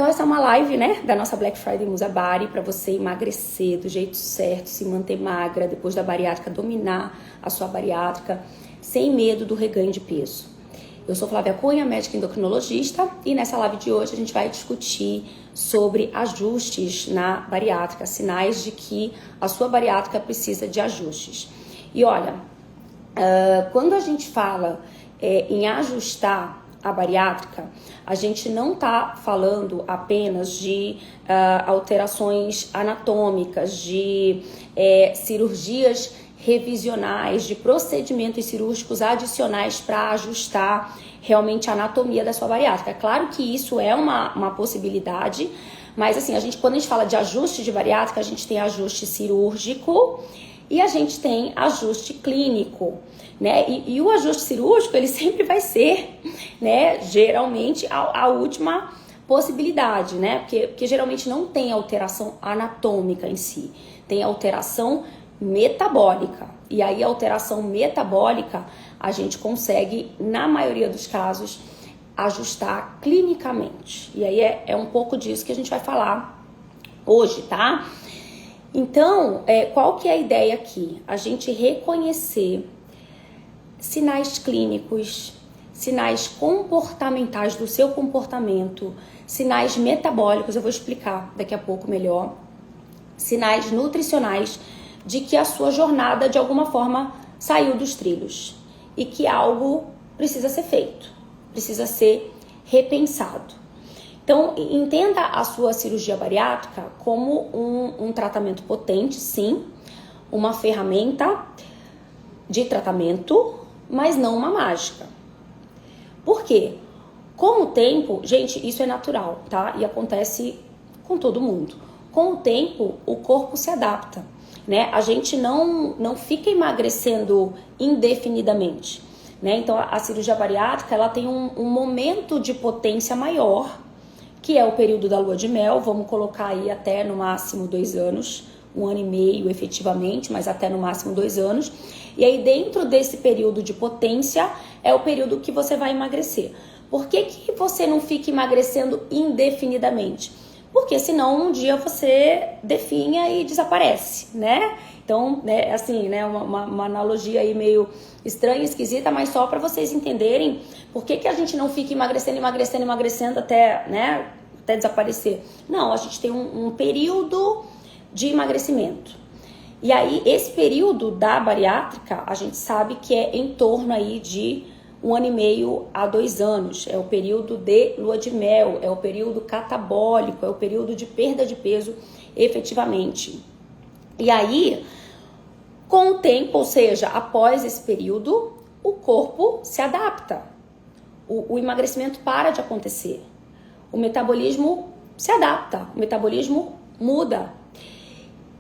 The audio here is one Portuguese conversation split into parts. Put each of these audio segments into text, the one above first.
essa é uma live, né, da nossa Black Friday Musa Bari, para você emagrecer do jeito certo, se manter magra depois da bariátrica, dominar a sua bariátrica, sem medo do reganho de peso. Eu sou Flávia Cunha, médica endocrinologista, e nessa live de hoje a gente vai discutir sobre ajustes na bariátrica, sinais de que a sua bariátrica precisa de ajustes. E olha, quando a gente fala em ajustar a bariátrica, a gente não está falando apenas de alterações anatômicas, de cirurgias revisionais, de procedimentos cirúrgicos adicionais para ajustar realmente a anatomia da sua bariátrica. Claro que isso é uma possibilidade, mas assim, quando a gente fala de ajuste de bariátrica, a gente tem ajuste cirúrgico e a gente tem ajuste clínico, né? E o ajuste cirúrgico, ele sempre vai ser, né, geralmente a última possibilidade, né? Porque geralmente não tem alteração anatômica em si, tem alteração metabólica. E aí a alteração metabólica a gente consegue, na maioria dos casos, ajustar clinicamente. E aí é um pouco disso que a gente vai falar hoje, tá? Então, qual que é a ideia aqui? A gente reconhecer sinais clínicos, sinais comportamentais do seu comportamento, sinais metabólicos, eu vou explicar daqui a pouco melhor, sinais nutricionais de que a sua jornada de alguma forma saiu dos trilhos e que algo precisa ser feito, precisa ser repensado. Então, entenda a sua cirurgia bariátrica como um tratamento potente, sim, uma ferramenta de tratamento, mas não uma mágica. Por quê? Com o tempo, gente, isso é natural, tá? E acontece com todo mundo. Com o tempo, o corpo se adapta, né? A gente não fica emagrecendo indefinidamente, né? Então, a cirurgia bariátrica, ela tem um momento de potência maior, que é o período da lua de mel, vamos colocar aí até no máximo 2 anos, 1 ano e meio efetivamente, mas até no máximo 2 anos. E aí dentro desse período de potência é o período que você vai emagrecer. Por que você não fica emagrecendo indefinidamente? Porque senão um dia você definha e desaparece, né? Então, né, assim, né, uma analogia aí meio estranha, esquisita, mas só para vocês entenderem por que a gente não fica emagrecendo até, né, até desaparecer. Não, a gente tem um período de emagrecimento. E aí, esse período da bariátrica, a gente sabe que é em torno aí de 1 ano e meio a 2 anos. É o período de lua de mel, é o período catabólico, é o período de perda de peso efetivamente. E aí, com o tempo, ou seja, após esse período, o corpo se adapta. O emagrecimento para de acontecer. O metabolismo se adapta, o metabolismo muda.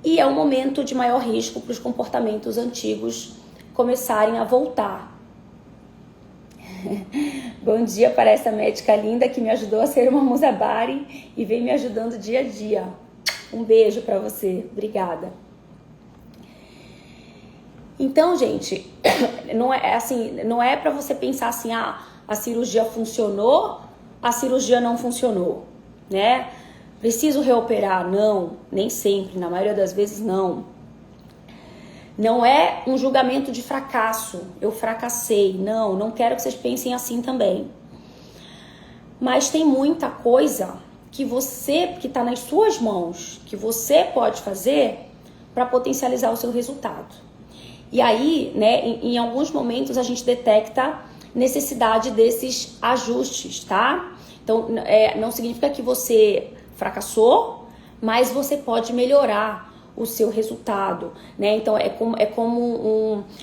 E é um momento de maior risco para os comportamentos antigos começarem a voltar. Bom dia para essa médica linda que me ajudou a ser uma Musa Bari e vem me ajudando dia a dia. Um beijo para você, obrigada. Então, gente, não é para você pensar assim, a cirurgia funcionou, a cirurgia não funcionou, né? Preciso reoperar? Não, nem sempre, na maioria das vezes não. Não é um julgamento de fracasso, eu fracassei, não quero que vocês pensem assim também. Mas tem muita coisa que está nas suas mãos, que você pode fazer para potencializar o seu resultado. E aí, né, em alguns momentos a gente detecta necessidade desses ajustes, tá? Então, não significa que você fracassou, mas você pode melhorar o seu resultado, né? Então,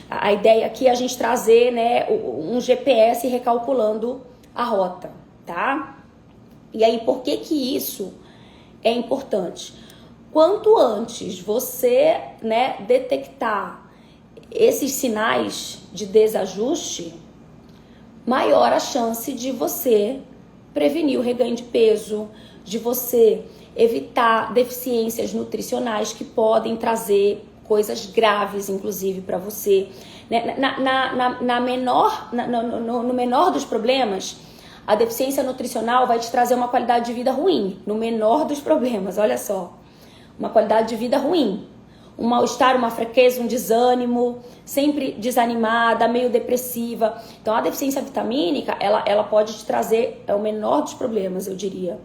a ideia aqui é a gente trazer, né, um GPS recalculando a rota, tá? E aí, por que isso é importante? Quanto antes você, né, detectar esses sinais de desajuste, maior a chance de você prevenir o reganho de peso, de você evitar deficiências nutricionais que podem trazer coisas graves, inclusive, para você. No menor dos problemas, A deficiência nutricional vai te trazer uma qualidade de vida ruim, no menor dos problemas, olha só. Uma qualidade de vida ruim. Um mal-estar, uma fraqueza, um desânimo, sempre desanimada, meio depressiva. Então a deficiência vitamínica, ela pode te trazer o menor dos problemas, eu diria.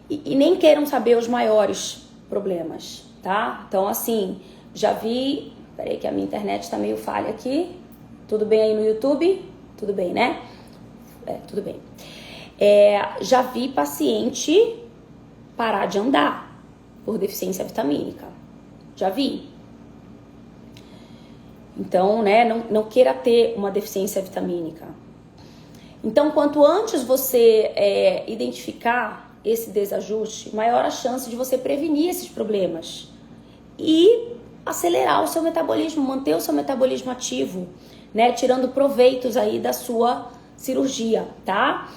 E nem queiram saber os maiores problemas, tá? Então assim, já vi... Peraí que a minha internet tá meio falha aqui. Tudo bem aí no YouTube? Tudo bem, né? Tudo bem. Já vi paciente parar de andar por deficiência vitamínica. Já vi. Então, né, não queira ter uma deficiência vitamínica. Então, quanto antes você identificar esse desajuste, maior a chance de você prevenir esses problemas e acelerar o seu metabolismo, manter o seu metabolismo ativo, né, tirando proveitos aí da sua cirurgia, tá?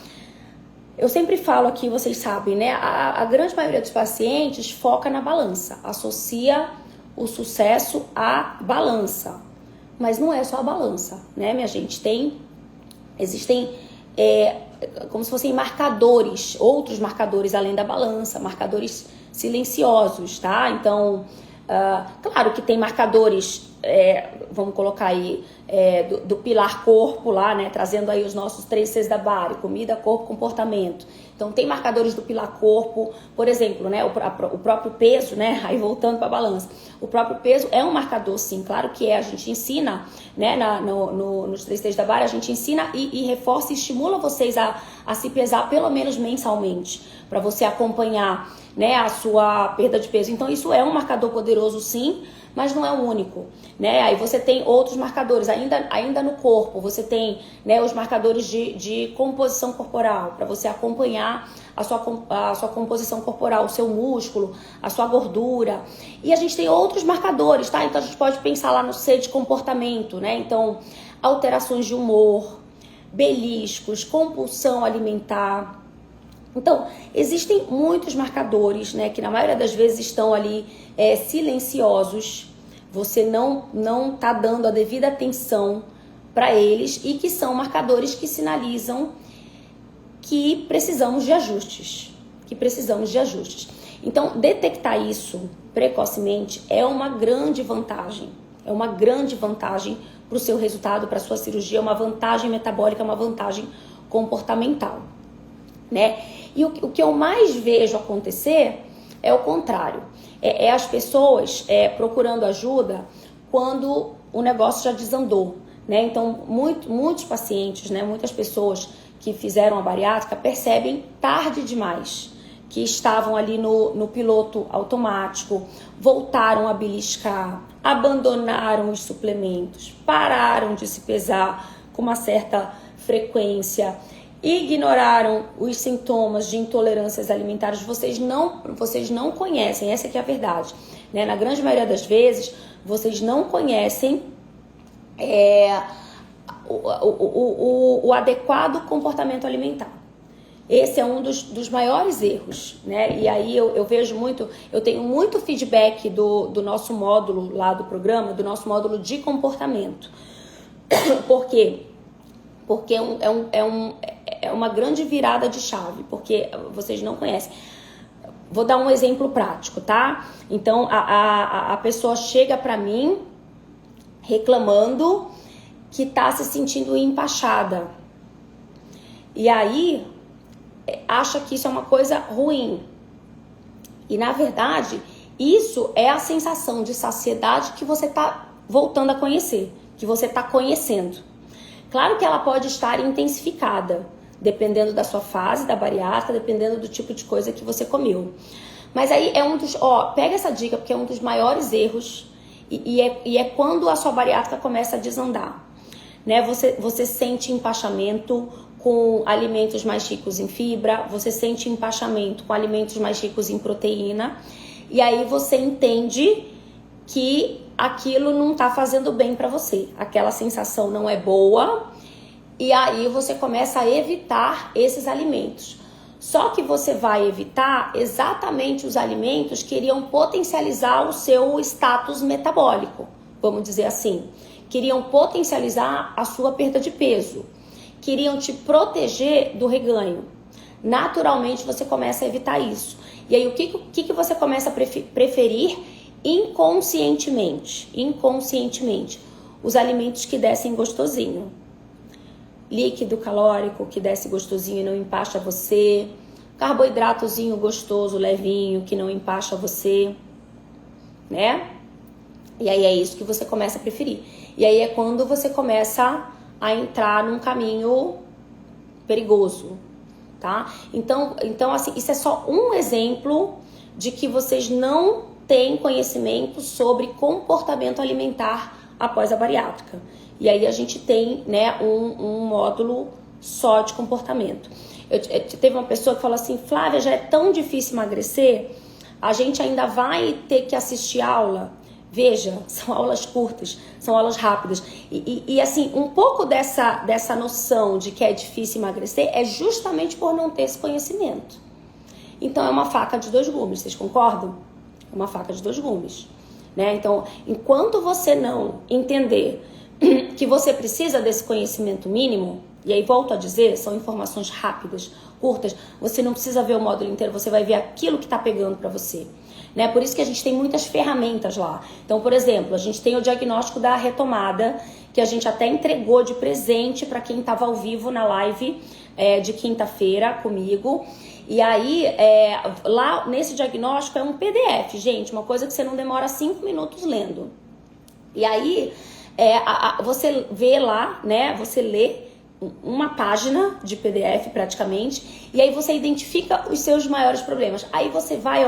Eu sempre falo aqui, vocês sabem, né? A grande maioria dos pacientes foca na balança, associa o sucesso à balança. Mas não é só a balança, né, minha gente? Existem como se fossem marcadores, outros marcadores além da balança, marcadores silenciosos, tá? Então, claro que tem marcadores, vamos colocar aí, do pilar corpo lá, né? Trazendo aí os nossos 3 Cs da Bari, comida, corpo, comportamento. Então tem marcadores do pilar corpo, por exemplo, né? O próprio peso, né? Aí voltando para a balança. O próprio peso é um marcador, sim, claro que a gente ensina, né? Nos 3 Cs da Bari, a gente ensina e reforça e estimula vocês a se pesar pelo menos mensalmente, para você acompanhar, né, a sua perda de peso. Então isso é um marcador poderoso, sim, mas não é o único, né? Aí você tem outros marcadores, ainda no corpo, você tem, né, os marcadores de composição corporal, para você acompanhar a sua composição corporal, o seu músculo, a sua gordura. E a gente tem outros marcadores, tá? Então a gente pode pensar lá no C de comportamento, né? Então, alterações de humor, beliscos, compulsão alimentar. Então, existem muitos marcadores, né, que na maioria das vezes estão ali silenciosos, você não tá dando a devida atenção para eles e que são marcadores que sinalizam que precisamos de ajustes, Então, detectar isso precocemente é uma grande vantagem, para o seu resultado, para a sua cirurgia, é uma vantagem metabólica, é uma vantagem comportamental, né? E o que eu mais vejo acontecer é o contrário. As pessoas procurando ajuda quando o negócio já desandou, né? Então, muitos pacientes, né, muitas pessoas que fizeram a bariátrica percebem tarde demais que estavam ali no piloto automático, voltaram a beliscar, abandonaram os suplementos, pararam de se pesar com uma certa frequência, ignoraram os sintomas de intolerâncias alimentares. Vocês não conhecem, essa que é a verdade, né? Na grande maioria das vezes, vocês não conhecem o adequado comportamento alimentar. Esse é um dos maiores erros, né? E aí eu vejo muito, eu tenho muito feedback do nosso módulo lá do programa, do nosso módulo de comportamento. Por quê? Porque é uma grande virada de chave, porque vocês não conhecem. Vou dar um exemplo prático, tá? Então, a pessoa chega pra mim reclamando que tá se sentindo empachada. E aí, acha que isso é uma coisa ruim. E, na verdade, isso é a sensação de saciedade que você tá voltando a conhecer, que você tá conhecendo. Claro que ela pode estar intensificada, dependendo da sua fase, da bariátrica, dependendo do tipo de coisa que você comeu. Mas aí é pega essa dica, porque é um dos maiores erros e é quando a sua bariátrica começa a desandar, né? Você sente empachamento com alimentos mais ricos em fibra, você sente empachamento com alimentos mais ricos em proteína, e aí você entende que aquilo não tá fazendo bem para você, aquela sensação não é boa, e aí você começa a evitar esses alimentos. Só que você vai evitar exatamente os alimentos que iriam potencializar o seu status metabólico, vamos dizer assim, que iriam potencializar a sua perda de peso, iriam te proteger do reganho. Naturalmente você começa a evitar isso. E aí o que você começa a preferir inconscientemente? Inconscientemente. Os alimentos que descem gostosinho. Líquido calórico que desce gostosinho e não empacha você. Carboidratozinho gostoso, levinho, que não empacha você. Né? E aí é isso que você começa a preferir. E aí é quando você começa a entrar num caminho perigoso, tá? Então assim, isso é só um exemplo de que vocês não têm conhecimento sobre comportamento alimentar após a bariátrica. E aí a gente tem, né, um módulo só de comportamento. Teve uma pessoa que falou assim, Flávia, já é tão difícil emagrecer, a gente ainda vai ter que assistir aula. Veja, são aulas curtas, são aulas rápidas. E assim, um pouco dessa noção de que é difícil emagrecer é justamente por não ter esse conhecimento. Então é uma faca de dois gumes, vocês concordam? É uma faca de dois gumes. Né? Então, enquanto você não entender que você precisa desse conhecimento mínimo, e aí volto a dizer, são informações rápidas, curtas, você não precisa ver o módulo inteiro, você vai ver aquilo que está pegando para você. Né? Por isso que a gente tem muitas ferramentas lá. Então, por exemplo, a gente tem o diagnóstico da retomada, que a gente até entregou de presente para quem estava ao vivo na live de quinta-feira comigo. E aí, lá nesse diagnóstico é um PDF, gente, uma coisa que você não demora 5 minutos lendo. E aí, você vê lá, né? Você lê uma página de PDF praticamente, e aí você identifica os seus maiores problemas. Aí você vai,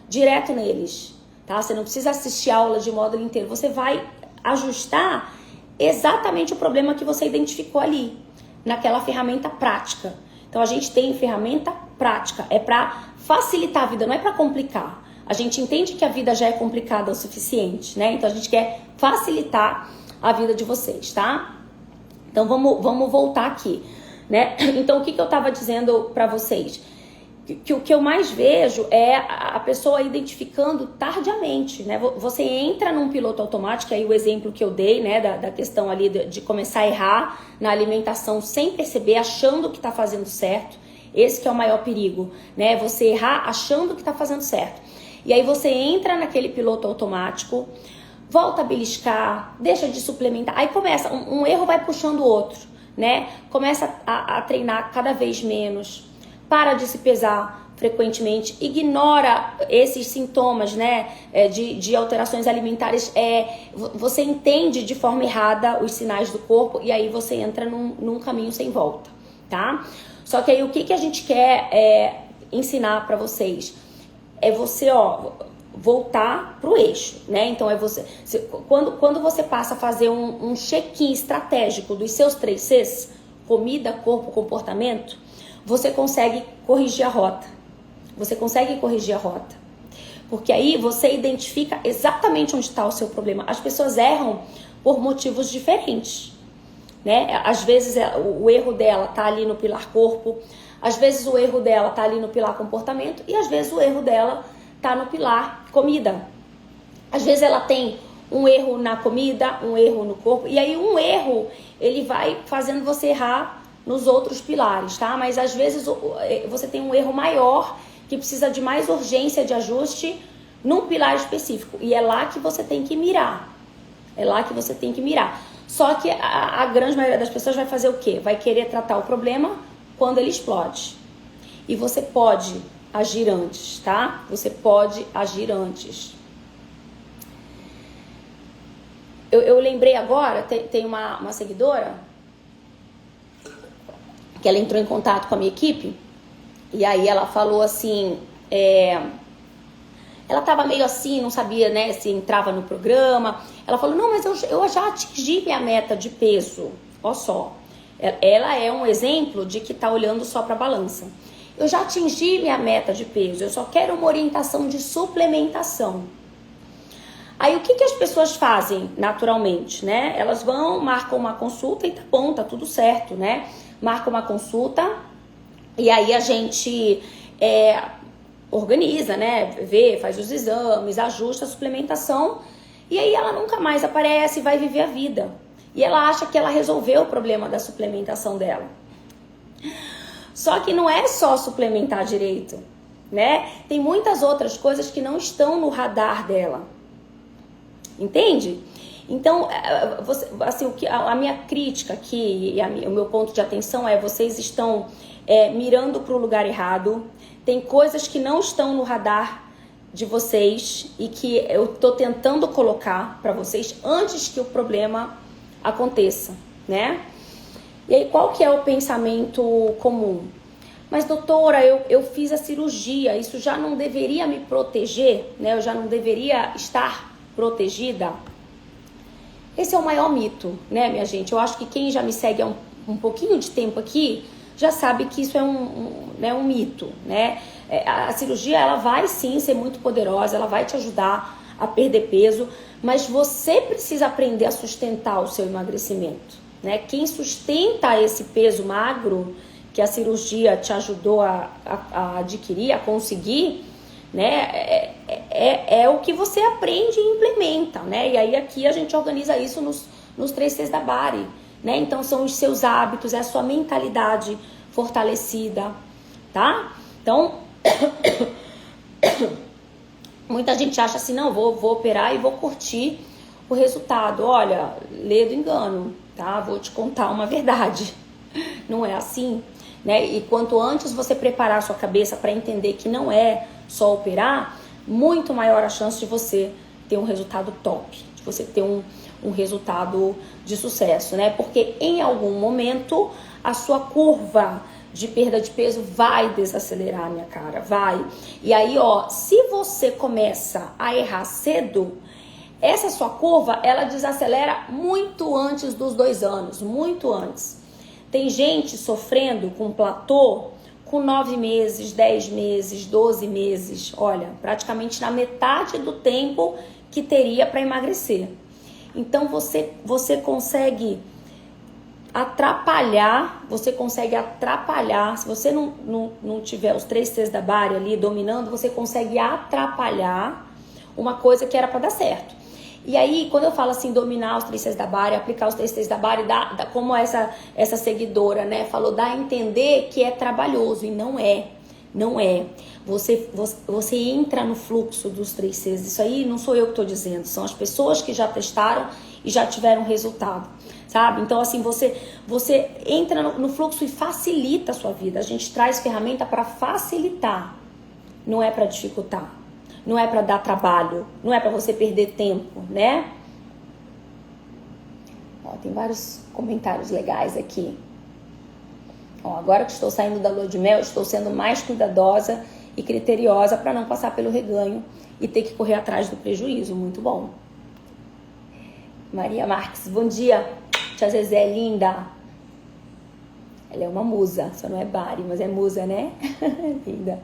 direto neles, tá? Você não precisa assistir a aula de módulo inteiro, você vai ajustar exatamente o problema que você identificou ali, naquela ferramenta prática. Então a gente tem ferramenta prática, é para facilitar a vida, não é para complicar. A gente entende que a vida já é complicada o suficiente, né? Então a gente quer facilitar a vida de vocês, tá? Então vamos voltar aqui, né? Então o que eu tava dizendo para vocês? Que o que eu mais vejo é a pessoa identificando tardiamente, né? Você entra num piloto automático, aí o exemplo que eu dei, né, da questão ali de começar a errar na alimentação sem perceber, achando que tá fazendo certo. Esse que é o maior perigo, né? Você errar achando que tá fazendo certo. E aí você entra naquele piloto automático, volta a beliscar, deixa de suplementar, aí começa, um erro vai puxando o outro, né? Começa a treinar cada vez menos, para de se pesar frequentemente, ignora esses sintomas, né, de alterações alimentares, você entende de forma errada os sinais do corpo e aí você entra num caminho sem volta, tá? Só que aí o que a gente quer ensinar para vocês é você, voltar pro eixo, né? Então quando você passa a fazer um check-in estratégico dos seus 3 Cs, comida, corpo, comportamento, você consegue corrigir a rota. Você consegue corrigir a rota. Porque aí você identifica exatamente onde está o seu problema. As pessoas erram por motivos diferentes, né? Às vezes o erro dela tá ali no pilar corpo, às vezes o erro dela tá ali no pilar comportamento e às vezes o erro dela tá no pilar comida. Às vezes ela tem um erro na comida, um erro no corpo, e aí um erro, ele vai fazendo você errar nos outros pilares, tá? Mas às vezes você tem um erro maior que precisa de mais urgência de ajuste num pilar específico. E é lá que você tem que mirar. É lá que você tem que mirar. Só que a grande maioria das pessoas vai fazer o quê? Vai querer tratar o problema quando ele explode. E você pode agir antes, tá? Você pode agir antes. Eu lembrei agora, tem uma seguidora que ela entrou em contato com a minha equipe, e aí ela falou assim, ela tava meio assim, não sabia, né, se entrava no programa. Ela falou, não, mas eu já atingi minha meta de peso. Ó só, ela é um exemplo de que tá olhando só pra balança. Eu já atingi minha meta de peso, eu só quero uma orientação de suplementação. Aí o que as pessoas fazem naturalmente, né? Elas vão, marcam uma consulta e tá bom, tá tudo certo, né? Marca uma consulta e aí a gente organiza, né? Vê, faz os exames, ajusta a suplementação e aí ela nunca mais aparece e vai viver a vida. E ela acha que ela resolveu o problema da suplementação dela. Só que não é só suplementar direito, né? Tem muitas outras coisas que não estão no radar dela. Entende? Então, assim, a minha crítica aqui, o meu ponto de atenção é: vocês estão mirando para o lugar errado. Tem coisas que não estão no radar de vocês e que eu tô tentando colocar para vocês antes que o problema aconteça, né? E aí, qual que é o pensamento comum? Mas, doutora, eu fiz a cirurgia, isso já não deveria me proteger, né? Eu já não deveria estar protegida? Esse é o maior mito, né, minha gente? Eu acho que quem já me segue há um pouquinho de tempo aqui já sabe que isso é um mito, né? A cirurgia, ela vai sim ser muito poderosa, ela vai te ajudar a perder peso, mas você precisa aprender a sustentar o seu emagrecimento, né? Quem sustenta esse peso magro que a cirurgia te ajudou a adquirir, a conseguir, né? É o que você aprende e implementa, né? E aí aqui a gente organiza isso nos 3 Cs da Bari, né? Então são os seus hábitos, é a sua mentalidade fortalecida, tá? Então, muita gente acha assim, não, vou operar e vou curtir o resultado. Olha, lê do engano, tá? Vou te contar uma verdade. Não é assim, né? E quanto antes você preparar a sua cabeça para entender que não é só operar, muito maior a chance de você ter um resultado top, de você ter um resultado de sucesso, né? Porque em algum momento a sua curva de perda de peso vai desacelerar, minha cara, vai. E aí, ó, se você começa a errar cedo, essa sua curva, ela desacelera muito antes dos 2 anos, muito antes. Tem gente sofrendo com platô com 9 meses, 10 meses, 12 meses, olha, praticamente na metade do tempo que teria para emagrecer. Então você consegue atrapalhar, se você não tiver os 3 Cs da Bari ali dominando, você consegue atrapalhar uma coisa que era para dar certo. E aí, quando eu falo assim, dominar os 3 Cs da Bari, aplicar os 3 Cs da Bari, como essa seguidora, né, falou, dá a entender que é trabalhoso, e não é. Não é. Você entra no fluxo dos 3 Cs, isso aí não sou eu que estou dizendo, são as pessoas que já testaram e já tiveram resultado, sabe? Então, assim, você entra no fluxo e facilita a sua vida. A gente traz ferramenta para facilitar, não é para dificultar. Não é para dar trabalho, não é para você perder tempo, né? Ó, tem vários comentários legais aqui. Ó, agora que estou saindo da lua de mel, estou sendo mais cuidadosa e criteriosa para não passar pelo reganho e ter que correr atrás do prejuízo. Muito bom. Maria Marques, bom dia. Tia Zezé, linda. Ela é uma musa, só não é Bari, mas é musa, né? Linda.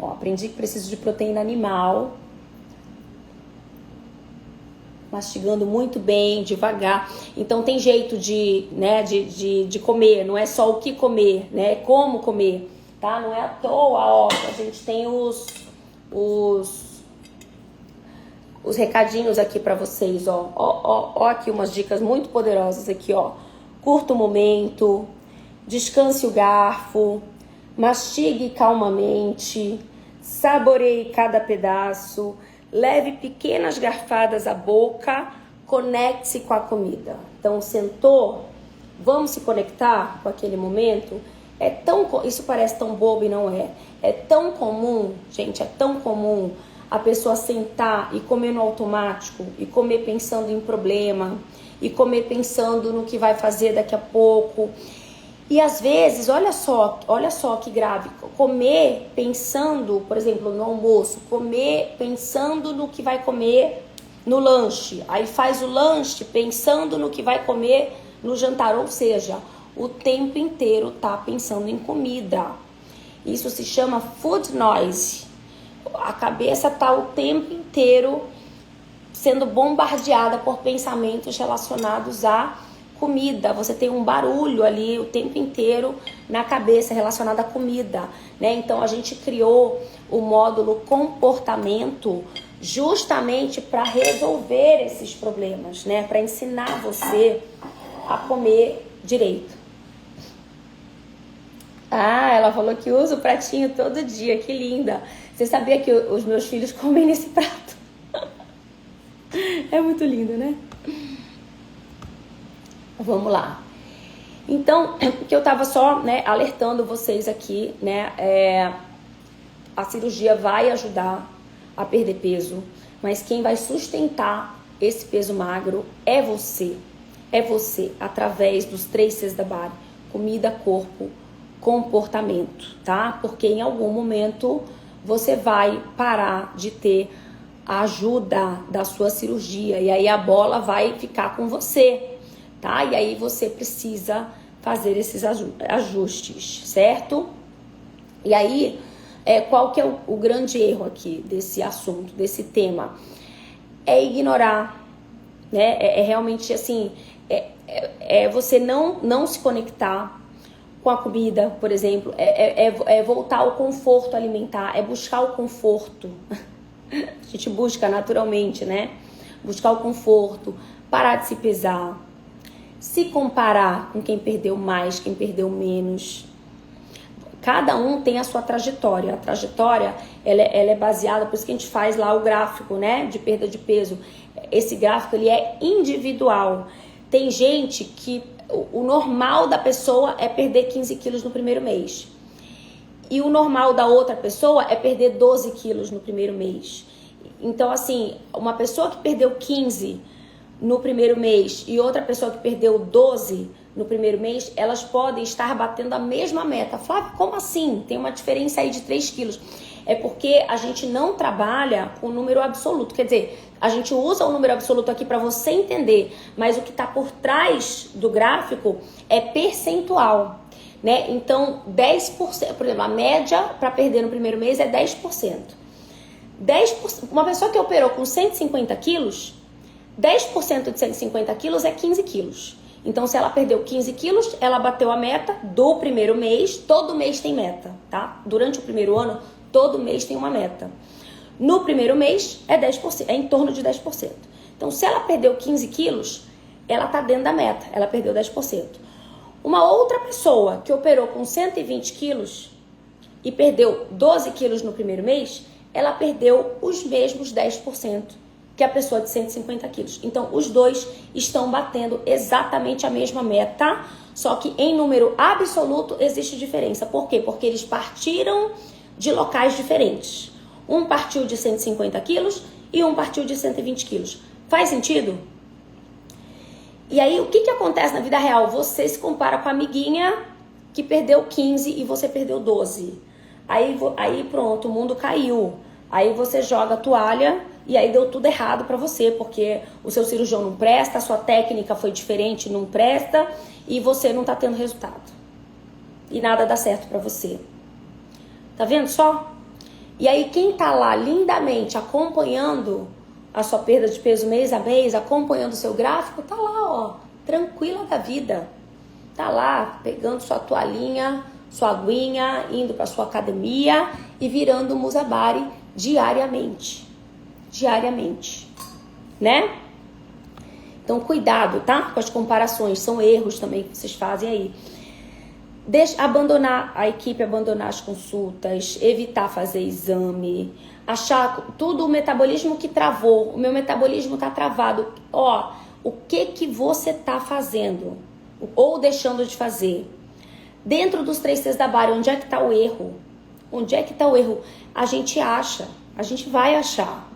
Ó, aprendi que preciso de proteína animal, mastigando muito bem, devagar. Então tem jeito de comer, não é só o que comer, né? Como comer, tá? Não é à toa, ó, a gente tem os recadinhos aqui pra vocês, ó. Ó aqui umas dicas muito poderosas aqui, ó. Curta o momento, descanse o garfo, mastigue calmamente, saboreie cada pedaço, leve pequenas garfadas à boca, conecte-se com a comida. Então, sentou, vamos se conectar com aquele momento. Isso parece tão bobo e não é. É tão comum, gente, é tão comum a pessoa sentar e comer no automático, e comer pensando em problema, e comer pensando no que vai fazer daqui a pouco. E às vezes, olha só que grave, comer pensando, por exemplo, no almoço, comer pensando no que vai comer no lanche, aí faz o lanche pensando no que vai comer no jantar, ou seja, o tempo inteiro tá pensando em comida. Isso se chama food noise. A cabeça tá o tempo inteiro sendo bombardeada por pensamentos relacionados a comida. Você tem um barulho ali o tempo inteiro na cabeça relacionado à comida, né? Então a gente criou o módulo comportamento justamente para resolver esses problemas, né? Para ensinar você a comer direito. Ah, ela falou que usa o pratinho todo dia, que linda. Você sabia que os meus filhos comem nesse prato? É muito lindo, né? Vamos lá. Então, que eu tava só, né, alertando vocês aqui, né, a cirurgia vai ajudar a perder peso, mas quem vai sustentar esse peso magro é você. É você, através dos 3 Cs da Bari: comida, corpo, comportamento, tá? Porque em algum momento você vai parar de ter a ajuda da sua cirurgia e aí a bola vai ficar com você, tá? E aí você precisa fazer esses ajustes, certo? E aí, qual que é o grande erro aqui desse assunto, desse tema? É ignorar, né? Realmente assim, você não se conectar com a comida, por exemplo, voltar ao conforto alimentar, é buscar o conforto. A gente busca naturalmente, né? Buscar o conforto, parar de se pesar, se comparar com quem perdeu mais, quem perdeu menos. Cada um tem a sua trajetória. A trajetória, ela é baseada, por isso que a gente faz lá o gráfico, né, de perda de peso. Esse gráfico, ele é individual. Tem gente que o normal da pessoa é perder 15 quilos no primeiro mês. E o normal da outra pessoa é perder 12 quilos no primeiro mês. Então, assim, uma pessoa que perdeu 15 no primeiro mês e outra pessoa que perdeu 12 no primeiro mês, elas podem estar batendo a mesma meta. Flávia, como assim? Tem uma diferença aí de 3 quilos. É porque a gente não trabalha com o número absoluto. Quer dizer, a gente usa o número absoluto aqui para você entender, mas o que está por trás do gráfico é percentual, né? Então, 10%, por exemplo, a média para perder no primeiro mês é 10%. 10%. Uma pessoa que operou com 150 quilos, 10% de 150 quilos é 15 quilos. Então, se ela perdeu 15 quilos, ela bateu a meta do primeiro mês. Todo mês tem meta, tá? Durante o primeiro ano, todo mês tem uma meta. No primeiro mês, é 10%, é em torno de 10%. Então, se ela perdeu 15 quilos, ela tá dentro da meta, ela perdeu 10%. Uma outra pessoa que operou com 120 quilos e perdeu 12 quilos no primeiro mês, ela perdeu os mesmos 10% que a pessoa de 150 quilos. Então, os dois estão batendo exatamente a mesma meta, só que em número absoluto existe diferença. Por quê? Porque eles partiram de locais diferentes. Um partiu de 150 quilos e um partiu de 120 quilos. Faz sentido? E aí, o que acontece na vida real? Você se compara com a amiguinha que perdeu 15 e você perdeu 12. Aí pronto, o mundo caiu. Aí você joga a toalha e aí deu tudo errado pra você, porque o seu cirurgião não presta, a sua técnica foi diferente, não presta, e você não tá tendo resultado. E nada dá certo pra você. Tá vendo só? E aí quem tá lá lindamente acompanhando a sua perda de peso mês a mês, acompanhando o seu gráfico, tá lá, ó, tranquila da vida. Tá lá, pegando sua toalhinha, sua aguinha, indo pra sua academia e virando Musa Bari diariamente. Diariamente, né? Então, cuidado, tá? Com as comparações, são erros também que vocês fazem aí. Abandonar a equipe, abandonar as consultas, evitar fazer exame, achar tudo o metabolismo que travou. O meu metabolismo tá travado. Ó, o que você tá fazendo ou deixando de fazer? Dentro dos 3 Cs da Bari, onde é que tá o erro? Onde é que tá o erro? A gente acha, a gente vai achar.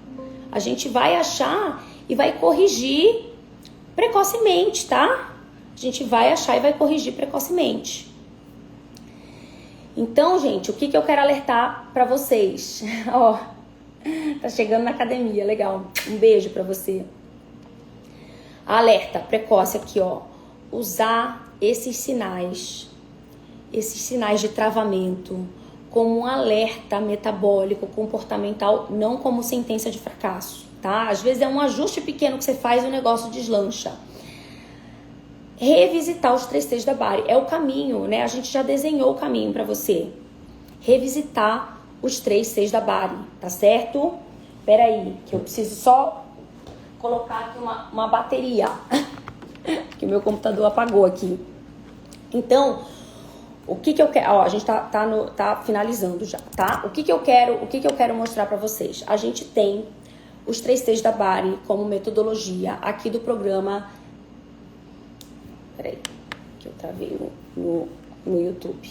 A gente vai achar e vai corrigir precocemente, tá? A gente vai achar e vai corrigir precocemente. Então, gente, o que eu quero alertar pra vocês? Ó, tá chegando na academia, legal. Um beijo pra você. Alerta precoce aqui, ó. Usar esses sinais de travamento, como um alerta metabólico, comportamental, não como sentença de fracasso, tá? Às vezes é um ajuste pequeno que você faz e o negócio deslancha. Revisitar os 3 Cs da Bari é o caminho, né? A gente já desenhou o caminho para você. Revisitar os 3 Cs da Bari, tá certo? Pera aí, que eu preciso só colocar aqui uma bateria, que o meu computador apagou aqui. Então, O que eu quero... Ó, a gente tá finalizando já, tá? O que eu quero mostrar pra vocês? A gente tem os 3 T's da Bari como metodologia aqui do programa... Peraí, que eu travei no YouTube.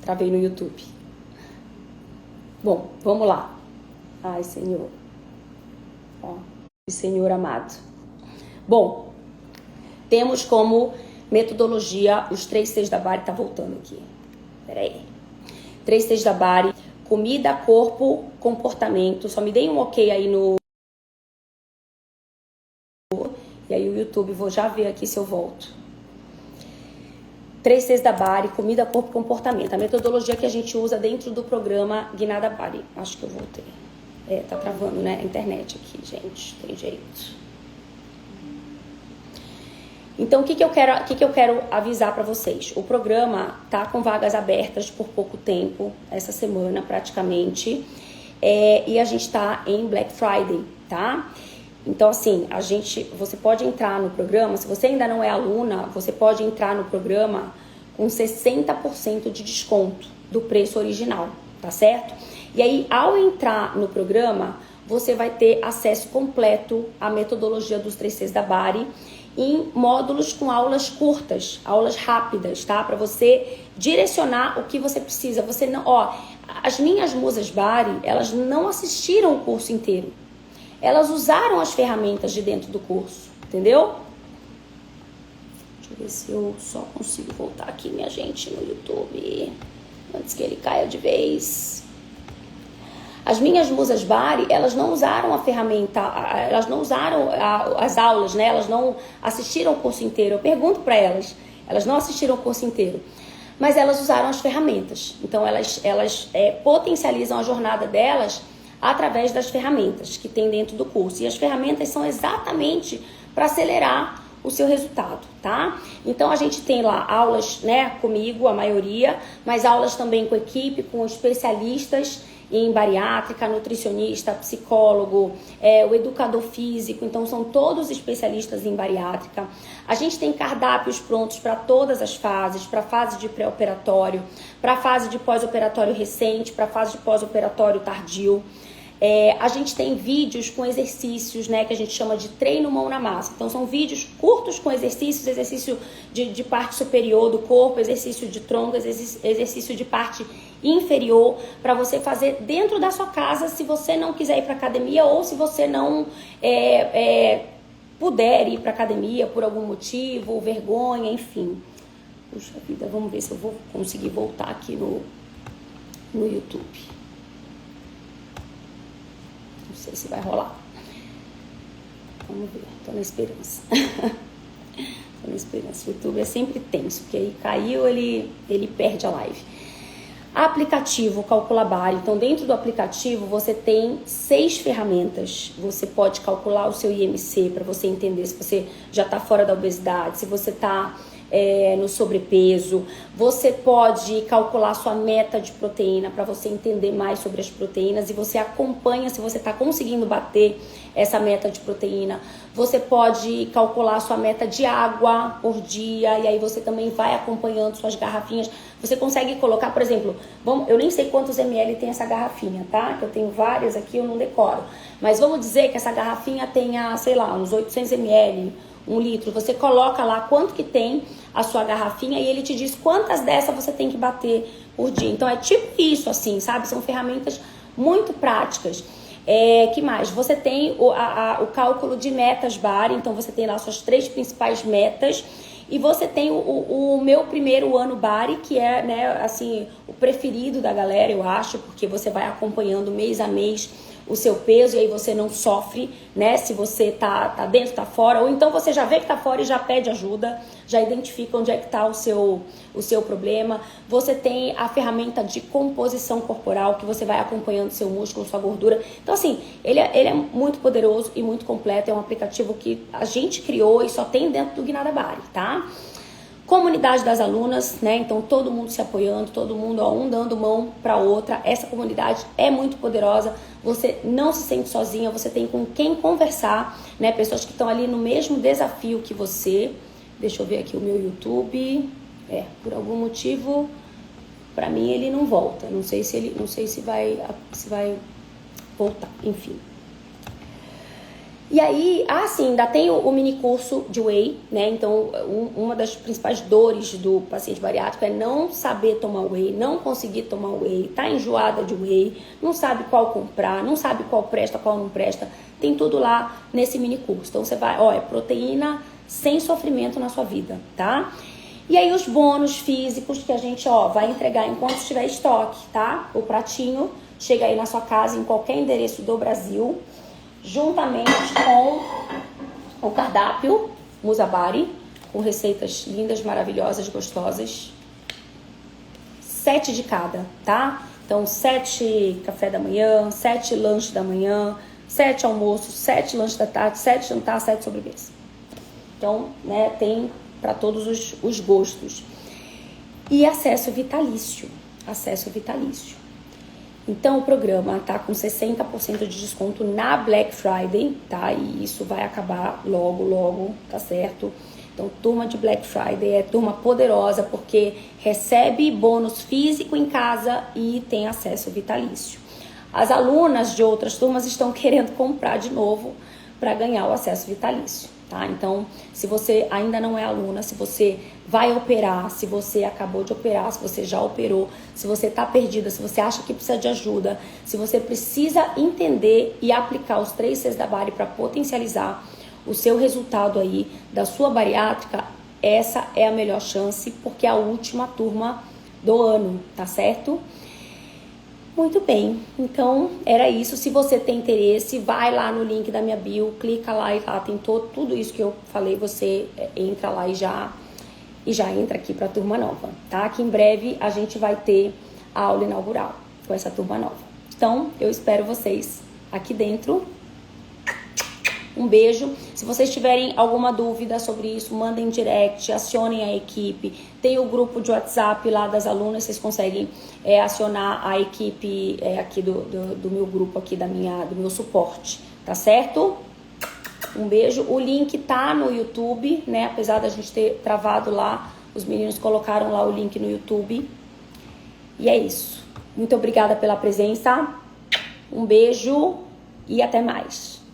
Travei no YouTube. Bom, vamos lá. Ai, Senhor. Ó, Senhor amado. Bom, temos como metodologia os 3 T's da Bari. Tá voltando aqui. Peraí. 3 T's da Bari. Comida, corpo, comportamento. Só me deem um ok aí no... E aí o YouTube, vou já ver aqui se eu volto. 3 T's da Bari, comida, corpo, comportamento. A metodologia que a gente usa dentro do programa Guinada Bari. Acho que eu voltei. Tá travando, né? A internet aqui, gente. Tem jeito. Então, o que eu quero avisar para vocês? O programa tá com vagas abertas por pouco tempo, essa semana praticamente. E a gente tá em Black Friday, tá? Então, assim, você pode entrar no programa, se você ainda não é aluna, você pode entrar no programa com 60% de desconto do preço original, tá certo? E aí, ao entrar no programa, você vai ter acesso completo à metodologia dos 3 T's da Bari em módulos com aulas curtas, aulas rápidas, tá? Para você direcionar o que você precisa. Você não, as minhas musas Bari, elas não assistiram o curso inteiro. Elas usaram as ferramentas de dentro do curso, entendeu? Deixa eu ver se eu só consigo voltar aqui, minha gente, no YouTube, antes que ele caia de vez. As minhas musas Bari, elas não usaram a ferramenta, elas não usaram as aulas, né? Elas não assistiram o curso inteiro. Eu pergunto para elas não assistiram o curso inteiro, mas elas usaram as ferramentas. Então, elas potencializam a jornada delas através das ferramentas que tem dentro do curso. E as ferramentas são exatamente para acelerar o seu resultado, tá? Então, a gente tem lá aulas, né, comigo, a maioria, mas aulas também com equipe, com especialistas em bariátrica, nutricionista, psicólogo, o educador físico. Então, são todos especialistas em bariátrica. A gente tem cardápios prontos para todas as fases, para a fase de pré-operatório, para a fase de pós-operatório recente, para a fase de pós-operatório tardio. A gente tem vídeos com exercícios, né, que a gente chama de treino mão na massa. Então, são vídeos curtos com exercícios, exercício de parte superior do corpo, exercício de tronco, exercício de parte inferior, para você fazer dentro da sua casa, se você não quiser ir para academia ou se você não puder ir para academia por algum motivo, vergonha, enfim. Puxa vida, vamos ver se eu vou conseguir voltar aqui no YouTube. Não sei se vai rolar. Vamos ver, tô na esperança. Tô na esperança. O YouTube é sempre tenso, porque aí caiu, ele perde a live. Aplicativo Calcula Bari. Então, dentro do aplicativo, você tem 6 ferramentas. Você pode calcular o seu IMC para você entender se você já está fora da obesidade, se você está no sobrepeso. Você pode calcular sua meta de proteína para você entender mais sobre as proteínas e você acompanha se você está conseguindo bater essa meta de proteína. Você pode calcular sua meta de água por dia e aí você também vai acompanhando suas garrafinhas. Você consegue colocar, por exemplo, eu nem sei quantos ml tem essa garrafinha, tá? Que eu tenho várias aqui, eu não decoro. Mas vamos dizer que essa garrafinha tenha, sei lá, uns 800 ml, 1 litro. Você coloca lá quanto que tem a sua garrafinha e ele te diz quantas dessas você tem que bater por dia. Então é tipo isso, assim, sabe? São ferramentas muito práticas. Que mais? Você tem o cálculo de metas Bari, então você tem lá suas 3 principais metas. E você tem o meu primeiro ano Bari, que é, né, assim, o preferido da galera, eu acho, porque você vai acompanhando mês a mês o seu peso e aí você não sofre, né, se você tá dentro, tá fora, ou então você já vê que tá fora e já pede ajuda, já identifica onde é que tá o seu problema. Você tem a ferramenta de composição corporal, que você vai acompanhando seu músculo, sua gordura. Então, assim, ele é muito poderoso e muito completo, é um aplicativo que a gente criou e só tem dentro do Guinada Bari, tá? Comunidade das alunas, né? Então todo mundo se apoiando, todo mundo, um dando mão para outra. Essa comunidade é muito poderosa. Você não se sente sozinha, você tem com quem conversar, né? Pessoas que estão ali no mesmo desafio que você. Deixa eu ver aqui o meu YouTube. Por algum motivo Pra mim ele não volta. Não sei se vai voltar, enfim. E aí, sim, ainda tem o mini curso de whey, né? Então, uma das principais dores do paciente bariátrico é não saber tomar whey, não conseguir tomar whey, tá enjoada de whey, não sabe qual comprar, não sabe qual presta, qual não presta. Tem tudo lá nesse mini curso. Então, você vai, é proteína sem sofrimento na sua vida, tá? E aí, os bônus físicos que a gente, vai entregar enquanto estiver estoque, tá? O pratinho chega aí na sua casa, em qualquer endereço do Brasil, juntamente com o cardápio Musabari, com receitas lindas, maravilhosas, gostosas. 7 de cada, tá? Então, 7 café da manhã, 7 lanche da manhã, 7 almoços, 7 lanche da tarde, 7 jantar, 7 sobremesa. Então, né, tem para todos os gostos. E acesso vitalício. Então, o programa tá com 60% de desconto na Black Friday, tá? E isso vai acabar logo, tá certo? Então, turma de Black Friday é turma poderosa porque recebe bônus físico em casa e tem acesso vitalício. As alunas de outras turmas estão querendo comprar de novo para ganhar o acesso vitalício, tá? Então, se você ainda não é aluna, se você vai operar, se você acabou de operar, se você já operou, se você tá perdida, se você acha que precisa de ajuda, se você precisa entender e aplicar os 3 Cs da Bari para potencializar o seu resultado aí da sua bariátrica, essa é a melhor chance, porque é a última turma do ano, tá certo? Muito bem, então era isso. Se você tem interesse, vai lá no link da minha bio, clica lá e lá tem tudo isso que eu falei, você entra lá e já entra aqui para a turma nova, tá? Que em breve a gente vai ter a aula inaugural com essa turma nova. Então, eu espero vocês aqui dentro. Um beijo. Se vocês tiverem alguma dúvida sobre isso, mandem direct, acionem a equipe. Tem o grupo de WhatsApp lá das alunas, vocês conseguem acionar a equipe aqui do meu grupo, aqui do meu suporte, tá certo? Um beijo. O link tá no YouTube, né? Apesar da gente ter travado lá, os meninos colocaram lá o link no YouTube. E é isso. Muito obrigada pela presença. Um beijo e até mais.